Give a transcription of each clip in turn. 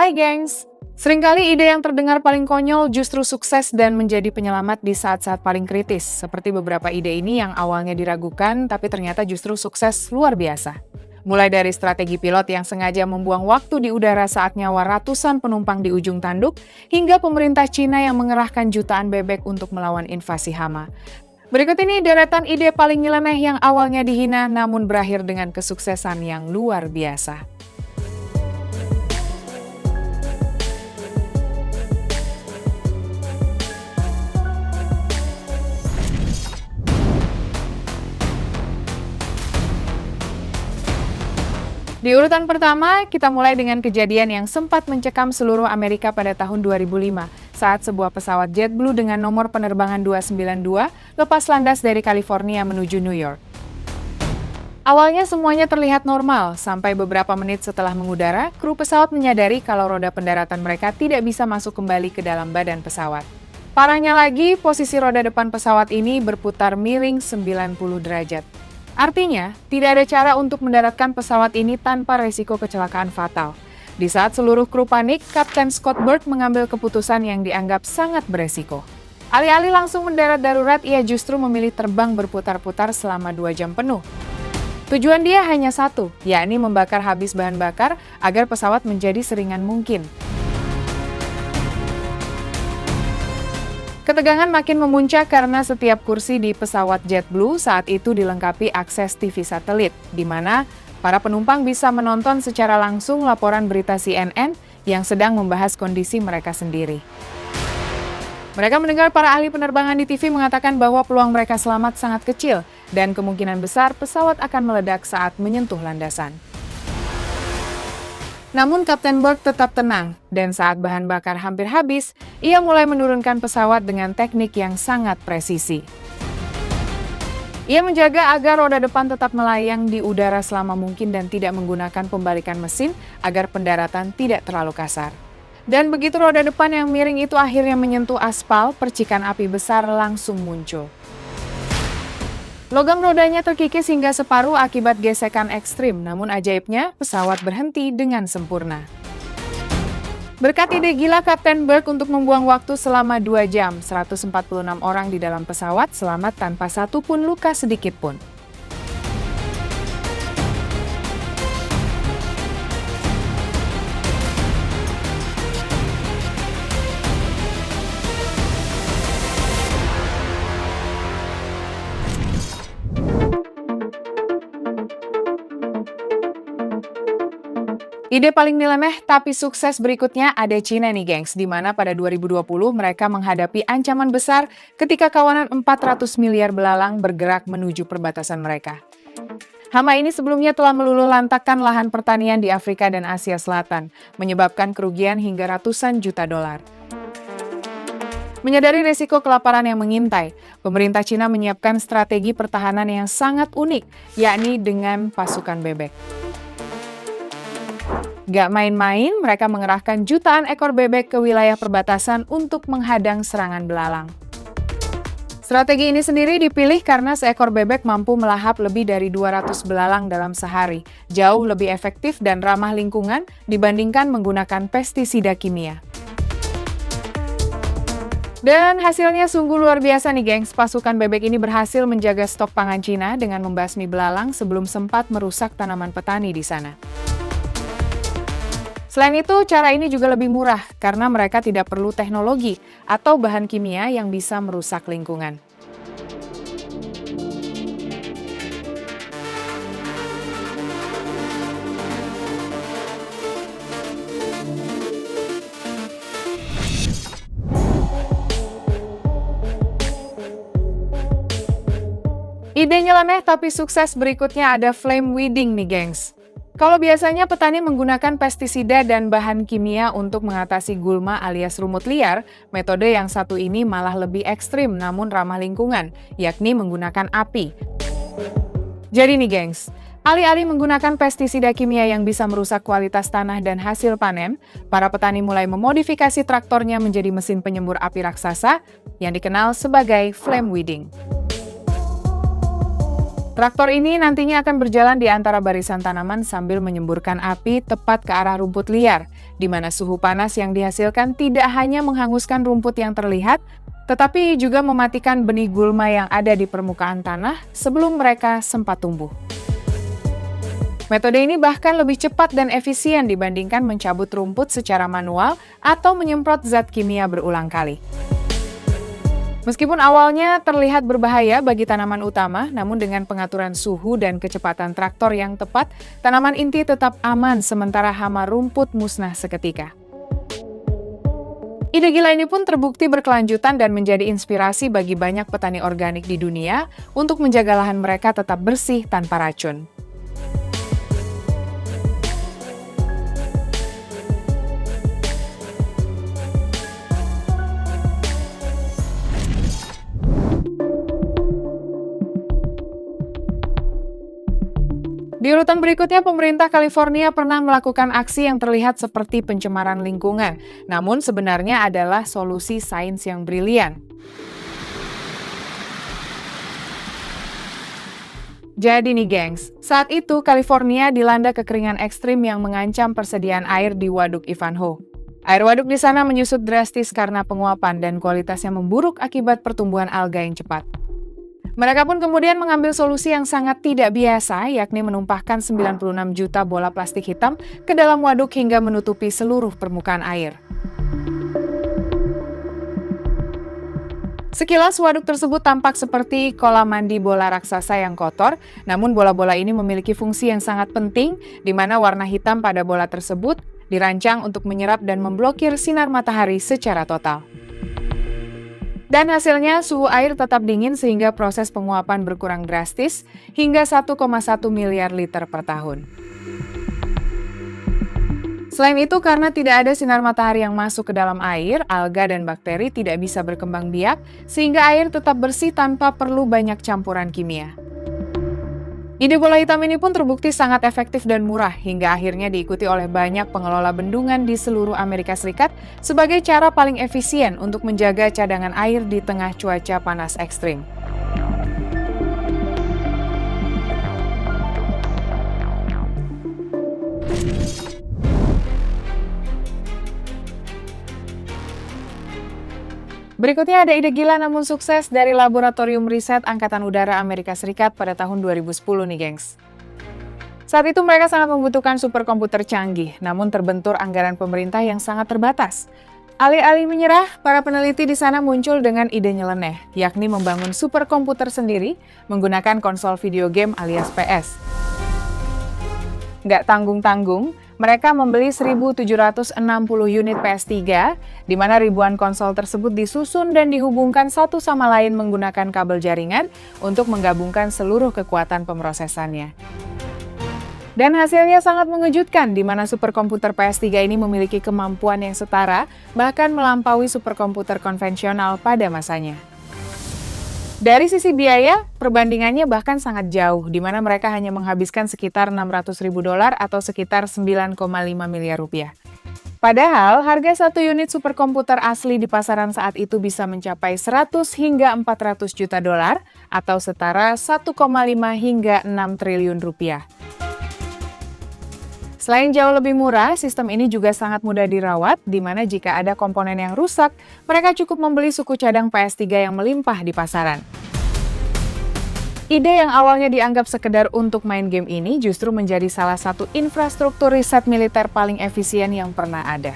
Hai gengs! Seringkali ide yang terdengar paling konyol justru sukses dan menjadi penyelamat di saat-saat paling kritis. Seperti beberapa ide ini yang awalnya diragukan tapi ternyata justru sukses luar biasa. Mulai dari strategi pilot yang sengaja membuang waktu di udara saat nyawa ratusan penumpang di ujung tanduk, hingga pemerintah Cina yang mengerahkan jutaan bebek untuk melawan invasi hama. Berikut ini deretan ide paling nyeleneh yang awalnya dihina namun berakhir dengan kesuksesan yang luar biasa. Di urutan pertama, kita mulai dengan kejadian yang sempat mencekam seluruh Amerika pada tahun 2005 saat sebuah pesawat JetBlue dengan nomor penerbangan 292 lepas landas dari California menuju New York. Awalnya semuanya terlihat normal, sampai beberapa menit setelah mengudara, kru pesawat menyadari kalau roda pendaratan mereka tidak bisa masuk kembali ke dalam badan pesawat. Parahnya lagi, posisi roda depan pesawat ini berputar miring 90 derajat. Artinya, tidak ada cara untuk mendaratkan pesawat ini tanpa resiko kecelakaan fatal. Di saat seluruh kru panik, Kapten Scott Bird mengambil keputusan yang dianggap sangat beresiko. Alih-alih langsung mendarat darurat, ia justru memilih terbang berputar-putar selama 2 jam penuh. Tujuan dia hanya satu, yakni membakar habis bahan bakar agar pesawat menjadi seringan mungkin. Ketegangan makin memuncak karena setiap kursi di pesawat JetBlue saat itu dilengkapi akses TV satelit, di mana para penumpang bisa menonton secara langsung laporan berita CNN yang sedang membahas kondisi mereka sendiri. Mereka mendengar para ahli penerbangan di TV mengatakan bahwa peluang mereka selamat sangat kecil dan kemungkinan besar pesawat akan meledak saat menyentuh landasan. Namun Kapten Bird tetap tenang, dan saat bahan bakar hampir habis, ia mulai menurunkan pesawat dengan teknik yang sangat presisi. Ia menjaga agar roda depan tetap melayang di udara selama mungkin dan tidak menggunakan pembalikan mesin agar pendaratan tidak terlalu kasar. Dan begitu roda depan yang miring itu akhirnya menyentuh aspal, percikan api besar langsung muncul. Logam rodanya terkikis hingga separuh akibat gesekan ekstrim, namun ajaibnya pesawat berhenti dengan sempurna. Berkat ide gila Kapten Bird untuk membuang waktu selama 2 jam, 146 orang di dalam pesawat selamat tanpa satu pun luka sedikit pun. Ide paling nyeleneh tapi sukses berikutnya ada Cina nih gengs, di mana pada 2020 mereka menghadapi ancaman besar ketika kawanan 400 miliar belalang bergerak menuju perbatasan mereka. Hama ini sebelumnya telah meluluh lantakkan lahan pertanian di Afrika dan Asia Selatan, menyebabkan kerugian hingga ratusan juta dolar. Menyadari resiko kelaparan yang mengintai, pemerintah Cina menyiapkan strategi pertahanan yang sangat unik, yakni dengan pasukan bebek. Gak main-main, mereka mengerahkan jutaan ekor bebek ke wilayah perbatasan untuk menghadang serangan belalang. Strategi ini sendiri dipilih karena seekor bebek mampu melahap lebih dari 200 belalang dalam sehari, jauh lebih efektif dan ramah lingkungan dibandingkan menggunakan pestisida kimia. Dan hasilnya sungguh luar biasa nih gengs, pasukan bebek ini berhasil menjaga stok pangan Cina dengan membasmi belalang sebelum sempat merusak tanaman petani di sana. Selain itu, cara ini juga lebih murah karena mereka tidak perlu teknologi atau bahan kimia yang bisa merusak lingkungan. Ide nyeleneh tapi sukses berikutnya ada flame weeding nih gengs. Kalau biasanya petani menggunakan pestisida dan bahan kimia untuk mengatasi gulma alias rumput liar, metode yang satu ini malah lebih ekstrim namun ramah lingkungan, yakni menggunakan api. Jadi nih gengs, alih-alih menggunakan pestisida kimia yang bisa merusak kualitas tanah dan hasil panen, para petani mulai memodifikasi traktornya menjadi mesin penyembur api raksasa yang dikenal sebagai flame weeding. Traktor ini nantinya akan berjalan di antara barisan tanaman sambil menyemburkan api tepat ke arah rumput liar, di mana suhu panas yang dihasilkan tidak hanya menghanguskan rumput yang terlihat, tetapi juga mematikan benih gulma yang ada di permukaan tanah sebelum mereka sempat tumbuh. Metode ini bahkan lebih cepat dan efisien dibandingkan mencabut rumput secara manual atau menyemprot zat kimia berulang kali. Meskipun awalnya terlihat berbahaya bagi tanaman utama, namun dengan pengaturan suhu dan kecepatan traktor yang tepat, tanaman inti tetap aman sementara hama rumput musnah seketika. Ide gila ini pun terbukti berkelanjutan dan menjadi inspirasi bagi banyak petani organik di dunia untuk menjaga lahan mereka tetap bersih tanpa racun. Di urutan berikutnya, pemerintah California pernah melakukan aksi yang terlihat seperti pencemaran lingkungan, namun sebenarnya adalah solusi sains yang brilian. Jadi nih gengs, saat itu California dilanda kekeringan ekstrim yang mengancam persediaan air di Waduk Ivanhoe. Air waduk di sana menyusut drastis karena penguapan dan kualitasnya memburuk akibat pertumbuhan alga yang cepat. Mereka pun kemudian mengambil solusi yang sangat tidak biasa, yakni menumpahkan 96 juta bola plastik hitam ke dalam waduk hingga menutupi seluruh permukaan air. Sekilas waduk tersebut tampak seperti kolam mandi bola raksasa yang kotor, namun bola-bola ini memiliki fungsi yang sangat penting, di mana warna hitam pada bola tersebut dirancang untuk menyerap dan memblokir sinar matahari secara total. Dan hasilnya, suhu air tetap dingin sehingga proses penguapan berkurang drastis hingga 1,1 miliar liter per tahun. Selain itu, karena tidak ada sinar matahari yang masuk ke dalam air, alga dan bakteri tidak bisa berkembang biak, sehingga air tetap bersih tanpa perlu banyak campuran kimia. Ide bola hitam ini pun terbukti sangat efektif dan murah, hingga akhirnya diikuti oleh banyak pengelola bendungan di seluruh Amerika Serikat sebagai cara paling efisien untuk menjaga cadangan air di tengah cuaca panas ekstrim. Berikutnya ada ide gila namun sukses dari Laboratorium Riset Angkatan Udara Amerika Serikat pada tahun 2010 nih gengs. Saat itu mereka sangat membutuhkan superkomputer canggih, namun terbentur anggaran pemerintah yang sangat terbatas. Alih-alih menyerah, para peneliti di sana muncul dengan ide nyeleneh, yakni membangun superkomputer sendiri menggunakan konsol video game alias PS. Nggak tanggung-tanggung, mereka membeli 1.760 unit PS3, di mana ribuan konsol tersebut disusun dan dihubungkan satu sama lain menggunakan kabel jaringan untuk menggabungkan seluruh kekuatan pemrosesannya. Dan hasilnya sangat mengejutkan, di mana superkomputer PS3 ini memiliki kemampuan yang setara, bahkan melampaui superkomputer konvensional pada masanya. Dari sisi biaya, perbandingannya bahkan sangat jauh, di mana mereka hanya menghabiskan sekitar $600.000 atau sekitar 9,5 miliar rupiah. Padahal, harga satu unit superkomputer asli di pasaran saat itu bisa mencapai 100 hingga 400 juta dolar atau setara 1,5 hingga 6 triliun rupiah. Selain jauh lebih murah, sistem ini juga sangat mudah dirawat, di mana jika ada komponen yang rusak, mereka cukup membeli suku cadang PS3 yang melimpah di pasaran. Ide yang awalnya dianggap sekedar untuk main game ini justru menjadi salah satu infrastruktur riset militer paling efisien yang pernah ada.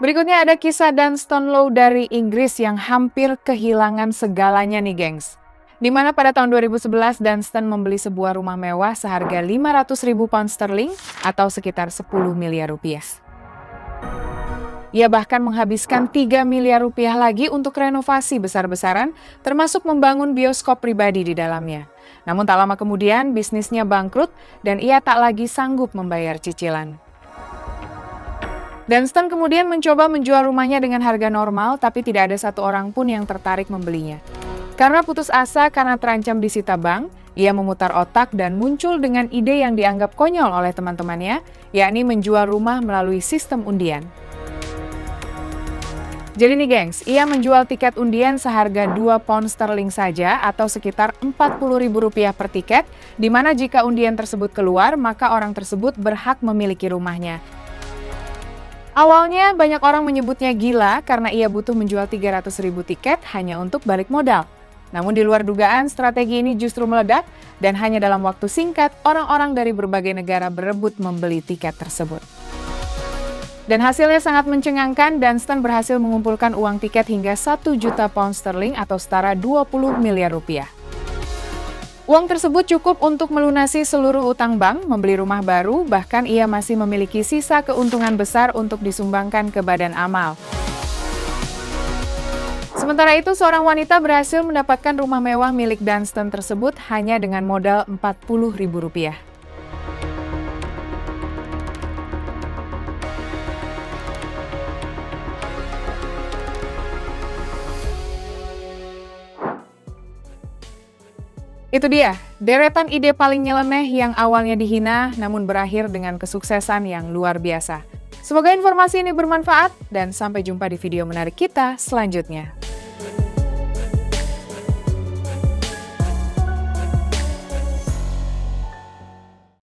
Berikutnya ada kisah Dunstan Low dari Inggris yang hampir kehilangan segalanya nih gengs. Di mana pada tahun 2011 Dunstan membeli sebuah rumah mewah seharga 500.000 pound sterling atau sekitar 10 miliar rupiah. Ia bahkan menghabiskan 3 miliar rupiah lagi untuk renovasi besar-besaran, termasuk membangun bioskop pribadi di dalamnya. Namun tak lama kemudian bisnisnya bangkrut dan ia tak lagi sanggup membayar cicilan. Dunstan kemudian mencoba menjual rumahnya dengan harga normal, tapi tidak ada satu orang pun yang tertarik membelinya. Karena putus asa karena terancam disita bank, ia memutar otak dan muncul dengan ide yang dianggap konyol oleh teman-temannya, yakni menjual rumah melalui sistem undian. Jadi nih gengs, ia menjual tiket undian seharga 2 pound sterling saja atau sekitar Rp40.000 per tiket, di mana jika undian tersebut keluar, maka orang tersebut berhak memiliki rumahnya. Awalnya banyak orang menyebutnya gila karena ia butuh menjual 300.000 tiket hanya untuk balik modal. Namun di luar dugaan, strategi ini justru meledak dan hanya dalam waktu singkat, orang-orang dari berbagai negara berebut membeli tiket tersebut. Dan hasilnya sangat mencengangkan, Dunstan berhasil mengumpulkan uang tiket hingga 1 juta pound sterling atau setara 20 miliar rupiah. Uang tersebut cukup untuk melunasi seluruh utang bank, membeli rumah baru, bahkan ia masih memiliki sisa keuntungan besar untuk disumbangkan ke badan amal. Sementara itu, seorang wanita berhasil mendapatkan rumah mewah milik Dunstan tersebut hanya dengan modal Rp40.000. Itu dia, deretan ide paling nyeleneh yang awalnya dihina namun berakhir dengan kesuksesan yang luar biasa. Semoga informasi ini bermanfaat dan sampai jumpa di video menarik kita selanjutnya.